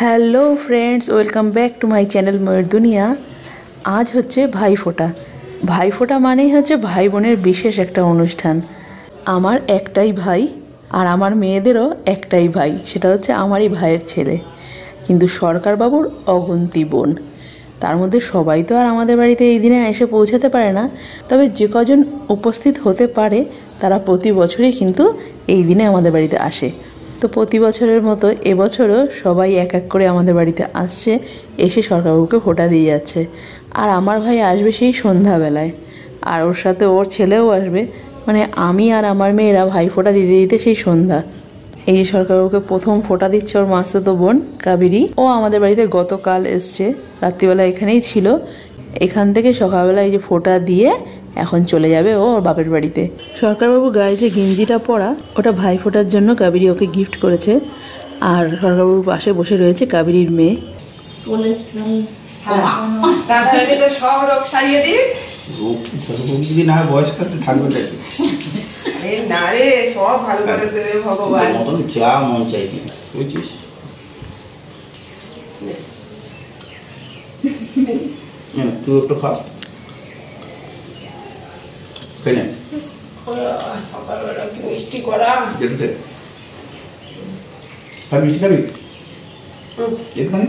Hello friends, welcome back to my channel Mayur Duniya. আজ হচ্ছে ভাইফোঁটা। ভাইফোঁটা মানেই হচ্ছে ভাই বোনের বিশেষ একটা অনুষ্ঠান। আমার একটাই ভাই আর আমার মেয়েদেরও একটাই ভাই, সেটা হচ্ছে আমারই ভাইয়ের ছেলে। কিন্তু সরকারবাবুর অগুন্তি বোন, তার মধ্যে সবাই তো আর আমাদের বাড়িতে এই দিনে এসে পৌঁছাতে পারে না। তবে যে কজন উপস্থিত হতে পারে তারা প্রতি বছরই কিন্তু এই দিনে আমাদের বাড়িতে আসে। তো প্রতি বছরের মতো এবছরও সবাই এক এক করে আমাদের বাড়িতে আসছে, এসে সরকারবাবুকে ফোঁটা দিয়ে যাচ্ছে। আর আমার ভাই আসবে সেই সন্ধ্যাবেলায়, আর ওর সাথে ওর ছেলেও আসবে। মানে আমি আর আমার মেয়েরা ভাই ফোঁটা দিতে দিতে সেই সন্ধ্যা। এই যে সরকারবাবুকে প্রথম ফোঁটা দিচ্ছে ওর মাসতুতো বোন কাবেরী। ও আমাদের বাড়িতে গতকাল এসছে, রাত্রিবেলা এখানেই ছিল। এখান থেকে সকালবেলা এই যে ফোঁটা দিয়ে এখন চলে যাবে ও ওর বাপের বাড়িতে। সরকারবাবু গায়ে যে গেঞ্জিটা পরা, ওটা ভাই ফোঁটার জন্য কাবেরী ওকে গিফট করেছে। আর সরকারবাবুর পাশে বসে রয়েছে কাবেরীর মেয়ে। সব রোগ সারিয়ে দিই না, বয়সটাতে থাকবে না রে, সব ভালো করে দেবে ভগবান। মতন যা মন চাইবি, বুঝছিস? তুই একটু খা, খেয়ে নে। সকালবেলা কি মিষ্টি করা, যেতে খাবি, মিষ্টি খাবি, একটুখানি।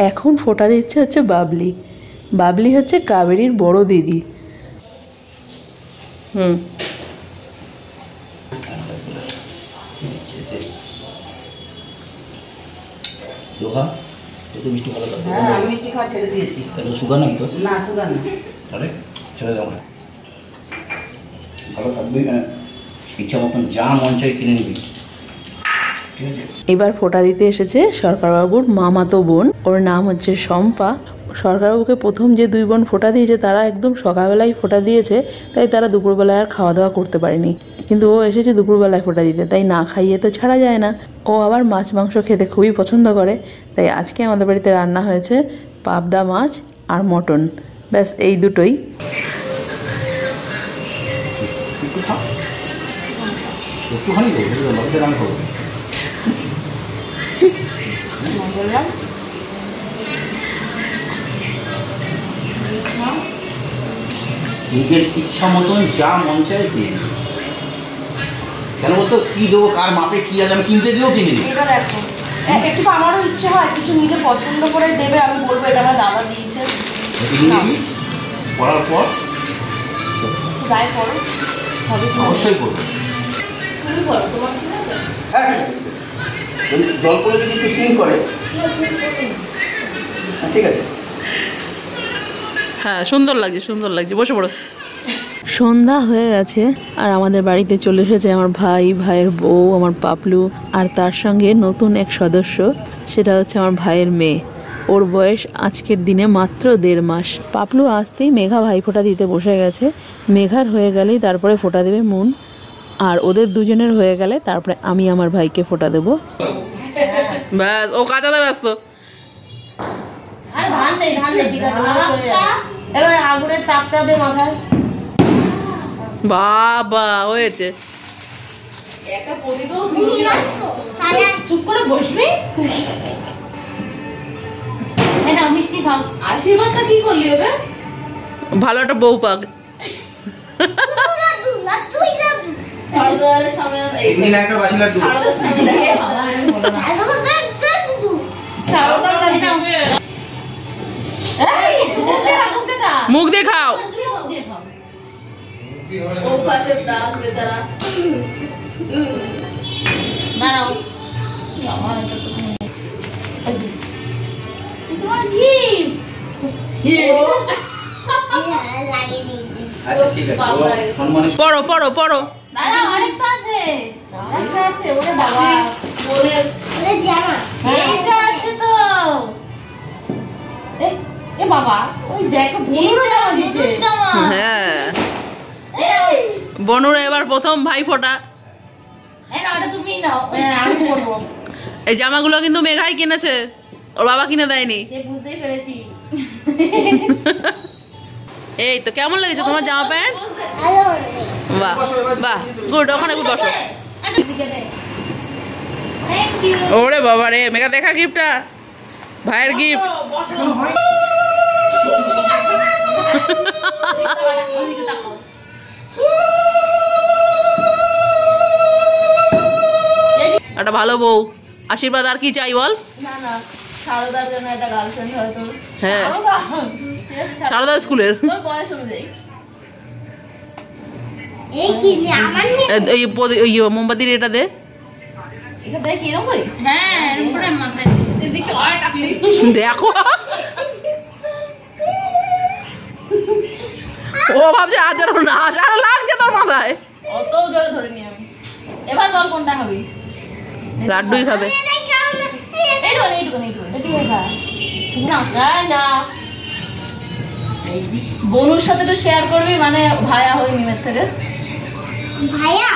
এখন ফোঁটা দিচ্ছে হচ্ছে বাবলি। বাবলি হচ্ছে কাবেরীর বড় দিদি। মিষ্টি ভালো লাগে। হ্যাঁ, আমি মিষ্টি খাওয়া ছেড়ে দিয়েছি। সুগার নাকি তো? না, সুগার না। তাহলে ছেড়ে দেবো, ভালো থাকবি। ইচ্ছা মতন যা মন চাই কিনে নিবি, ঠিক আছে? এবার ফোঁটা দিতে এসেছে সরকারবাবুর মামাতো বোন, ওর নাম হচ্ছে শম্পা। সরকারবাবুকে প্রথম যে দুই বোন ফোঁটা দিয়েছে তারা একদম সকালবেলায় ফোঁটা দিয়েছে, তাই তারা দুপুরবেলায় আর খাওয়া দাওয়া করতে পারেনি। কিন্তু ও এসেছে দুপুরবেলায় ফোঁটা দিতে, তাই না খাইয়ে তো ছাড়া যায় না। ও আবার মাছ মাংস খেতে খুবই পছন্দ করে, তাই আজকে আমাদের বাড়িতে রান্না হয়েছে পাবদা মাছ আর মটন। ব্যাস এই দুটোই। একটুখানি আমি খাবো। নিজের ইচ্ছা মতন যা মন চায় কিনে, কেন বলতো? কি দেবো, কার মাপে কি আছে, আমি কিনতে দিয়েও কিনে নিই। এটা দেখো, একটু আমারও ইচ্ছে হয় কিছু নিজে পছন্দ করে দেবে, আমি বলবো এটা আমার দাদা দিয়েছে। পড়ার পর গায়ে পড়ো, হবে অবশ্যই করবো। তুমি বলো তোমার ঠিক আছে? হ্যাঁ, জল করে যদি একটু সিং করে, ঠিক আছে। হ্যাঁ, সুন্দর লাগছে, সুন্দর লাগছে, বসে পড়ো। সন্ধ্যা হয়ে গেছে আর আমাদের বাড়িতে চলে এসেছে আমার ভাই, ভাইয়ের বউ, আমার পাপলু, আর তার সঙ্গে নতুন এক সদস্য, সেটা হচ্ছে আমার ভাইয়ের মেয়ে। ওর বয়স আজকের দিনে মাত্র 1.5 মাস। পাপলু আসতেই মেঘা ভাই ফোঁটা দিতে বসে গেছে। মেঘার হয়ে গেলেই তারপরে ফোঁটা দেবে মুন, আর ওদের দুজনের হয়ে গেলে তারপরে আমি আমার ভাইকে ফোঁটা দেবো। ব্যাস, ও কাঁচাতে ব্যস্ত। আরে ধান নেই, ঠিক আছে, এবার আগুনের তাপটা দে মাথায়। বাবা, হয়েছে। একটা প্রদীপও চুপ করে বসবি। এটা মিষ্টি খাও। আশীর্বাদটা কি করলি ওকে? ভালো একটা বউ পাক। মুখ দিয়ে খাও। দাঁড়াও, পড়ো পড়ো পড়ো। দাঁড়াও, আরেকটা আছে, আরেকটা আছে। ওরে বাবা, ওরে জামা এইটা আছে তো। এ বাবা, ওই দেখো বনুরা জামা দিয়েছে। হ্যাঁ, বনুরা এবার প্রথম ভাই ফোঁটা। এই নাও, এটা তুমি নাও। হ্যাঁ, আমি পরবো। এই জামাগুলো কিন্তু মেঘাই কিনেছে, ওর বাবা কিনে দেয়নি। সে বুঝতেই পেরেছি। এই তো কেমন লাগছে তোমার জামা প্যান্ট? ভালো বাহ বাহ, গুড, ওখানে গুড বসো। Thank you. ওরে বাবা রে, মেঘা দেখা গিফটটা, ভাইয়ের গিফট। একটা ভালো বউ, আশীর্বাদ, আর কি চাই বল? না না, সারদার জন্য একটা গার্লফ্রেন্ড হয় তোর। হ্যাঁ, সারদা স্কুলের। তোর বয়স অনুযায়ী। এই কি যে আমার ওই মোমবাতির এটা দে। এটা দেখ এরকম করি। হ্যাঁ, এরকম করে মাথায় এদিকে আর টাকলি। দেখো, ও ভাবছে আজারো না, আজারো লাগছে তোর মাথায়। অত জোরে ধরিনি আমি। এবার বল কোনটা খাবি? লাড্ডুই খাবে। বনুর সাথে তো শেয়ার করবি, মানে ভাইয়া হই মিমের থেকে। ভাইয়া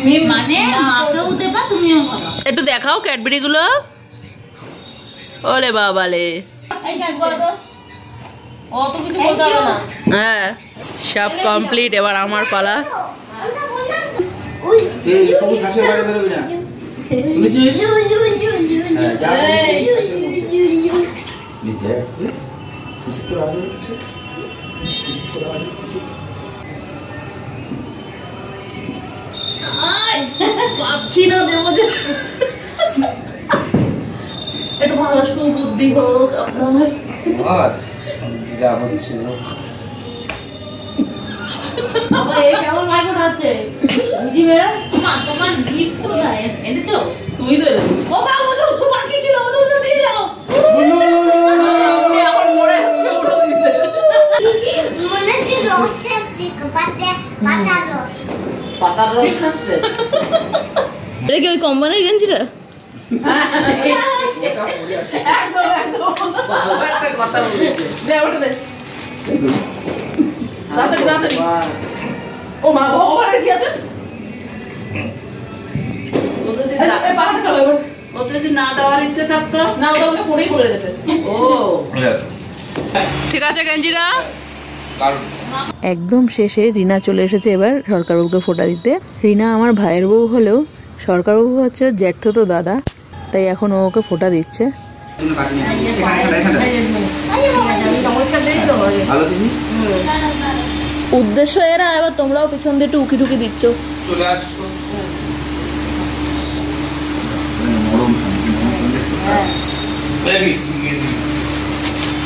মিম মানে মাকেও দেবা তুমিও খাবা। একটু দেখাও ক্যাডবেরি গুলো। ওরে বাবালে, এই কি বলো তো? অত কিছু বলতে হবে না। হ্যাঁ, সব কমপ্লিট, এবার আমার পালা। এই কবুল ঘাসের বাইরে বেরোবি না, শুনেছিস? হ্যাঁ, যা বলছি দেখ, কিছু তো আগে হচ্ছে, কিছু তো আগে হচ্ছে। ভাবছি না দেবো যে একটু ভালো সুবুদ্ধি হোক আপনার। বাস যা হচ্ছে কেমন ভাই আছে বুঝি মেয়ে মা, তোমার গিফট কোথায় এনেছো? তুই তো ও মা বলো বাকি ছিল ওগুলো তো দিয়ে যাও। এখন মরে আসছে ওটা দিতে। মনে হচ্ছে রস খাচ্ছে পাতার রস। পাতার রস খাচ্ছে। এটা কি ওই কোম্পানির গেঞ্জিটা? একদম একদম ভালো একটা কথা বলেছে। দে ওটা দে তাড়াতাড়ি তাড়াতাড়ি। ও মা ভগবানের কি আছে? এই পাহাড়ে চলো এবার। ও যদি না দেওয়ার ইচ্ছে থাকতো না, ওটা ওকে পরেই বলে গেছে। ও ঠিক আছে গেঞ্জিরা। কার একদম শেষে রিনা চলে এসেছে এবার সরকারবাবুকে ফোঁটা দিতে। রিনা আমার ভাইয়ের বউ হলেও সরকারবাবু হচ্ছে জ্যাঠতো দাদা, তাই এখন ও ওকে ফোঁটা দিচ্ছে। ভালো জিনিস উদ্দেশ্য এরা, এবার তোমরাও পিছন দিয়ে একটু উকি ঢুকি দিচ্ছ। চলে আসছো, নরম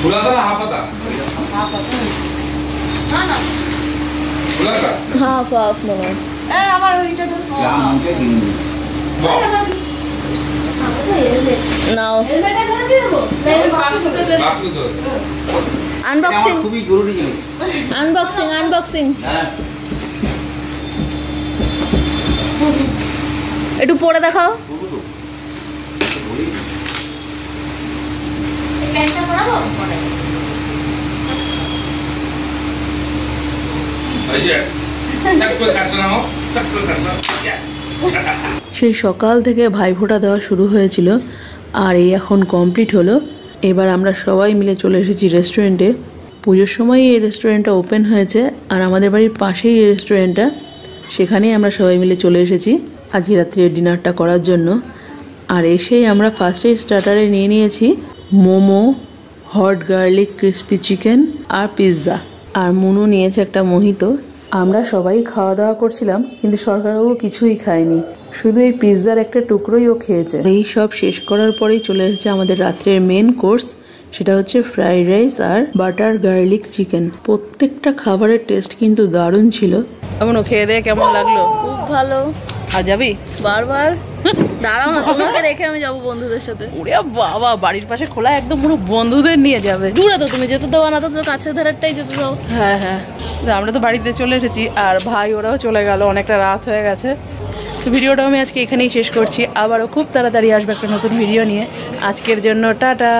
खुला था ना हाँ पता खुला था হাফ হাফ মনে হয়। আমার ওইটা তো যা মনকে কিনবি। वाह নাও হেলমেটটা ধরে দিয়ে দেবো। बात तो दो আনবক্সিং, আমার খুবই জরুরি জিনিস। Unboxing, unboxing. হ্যাঁ একটু পরে দেখাও। করবো তো বলি। প্যান্টটা পরাবো? यस सब कुछ करना हो सब कुछ करना সেই সকাল থেকে ভাইফোঁটা দেওয়া শুরু হয়েছিল, আর এই এখন কমপ্লিট হলো। এবার আমরা সবাই মিলে চলে এসেছি রেস্টুরেন্টে। পুজোর সময় এই রেস্টুরেন্টটা ওপেন হয়েছে, আর আমাদের বাড়ির পাশেই এই রেস্টুরেন্টটা, সেখানেই আমরা সবাই মিলে চলে এসেছি আজকে রাত্রে ডিনারটা করার জন্য। আর এসেই আমরা ফার্স্টে স্টার্টারে নিয়ে নিয়েছি momo, hot garlic crispy chicken আর পিৎজা, আর মুনু নিয়েছে একটা মোহিতো। আমরা সবাই খাওয়া দাওয়া করছিলাম, কিন্তু সরকারবাবু কিছুই খায়নি, শুধু এই পিৎজার একটা টুকরোই ও খেয়েছে। এই সব শেষ করার পরেই চলে এসেছে আমাদের রাত্রের মেন কোর্স, সেটা হচ্ছে ফ্রাইড রাইস আর বাটার গার্লিক চিকেন। প্রত্যেকটা খাবারের টেস্ট কিন্তু দারুণ ছিল। এমন খেয়ে দিয়ে কেমন লাগলো? খুব ভালো। আর যাবি? বারবার দাঁড়াও না, তোমাকে রেখে আমি যাবো বন্ধুদের সাথে। ওরে বাবা, বাড়ির পাশে খোলা, একদম পুরো বন্ধুদের নিয়ে যাবে। দূরে তো তুমি যেতে দেওয়া না, তো কাছের ধারেরটাই যেতে দাও। হ্যাঁ হ্যাঁ, আমরা তো বাড়িতে চলে এসেছি, আর ভাই ওরাও চলে গেল, অনেকটা রাত হয়ে গেছে। তো ভিডিওটাও আমি আজকে এখানেই শেষ করছি, আবারও খুব তাড়াতাড়ি আসবে একটা নতুন ভিডিও নিয়ে। আজকের জন্য টাটা।